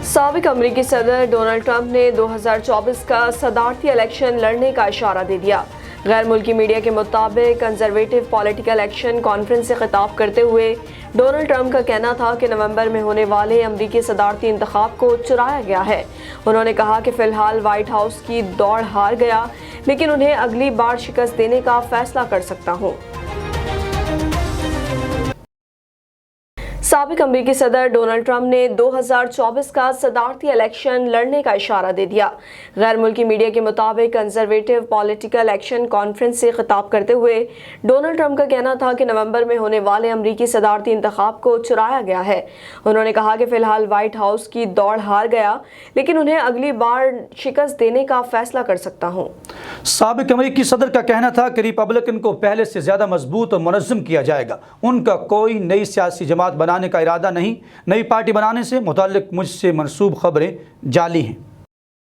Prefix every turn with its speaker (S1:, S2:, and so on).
S1: साबिक अमरीकी सदर डोनाल्ड ट्रंप ने 2024 का सदारती इलेक्शन लड़ने का इशारा दे दिया। गैर मुल्की मीडिया के मुताबिक कंजर्वेटिव पॉलिटिकल एक्शन कॉन्फ्रेंस से खिताब करते हुए डोनाल्ड ट्रंप का कहना था कि नवंबर में होने वाले अमरीकी सदारती इंतखाब को चुराया गया है। उन्होंने कहा कि फ़िलहाल व्हाइट हाउस की दौड़ हार गया, लेकिन उन्हें अगली बार शिकस्त देने का फैसला कर सकता हूँ। साबिक अमरीकी सदर डोनाल्ड ट्रंप ने 2024 का सदारती इलेक्शन लड़ने का इशारा दे दिया। गैर मुल्की मीडिया के मुताबिक कंजर्वेटिव पॉलिटिकल एक्शन कॉन्फ्रेंस से खिताब करते हुए डोनाल्ड ट्रंप का कहना था कि नवंबर में होने वाले अमरीकी सदारती इंतखाब को चुराया गया है। उन्होंने कहा कि फ़िलहाल व्हाइट हाउस की दौड़ हार गया, लेकिन उन्हें अगली बार शिकस्त देने का फैसला कर सकता हूँ।
S2: साबिक अमरीकी सदर का कहना था कि रिपब्लिकन को पहले से ज़्यादा मजबूत और मुनज़्ज़म किया जाएगा। उनका कोई नई सियासी जमात बनाने का इरादा नहीं। नई पार्टी बनाने से मुताल्लिक मुझसे मनसूब खबरें जाली हैं।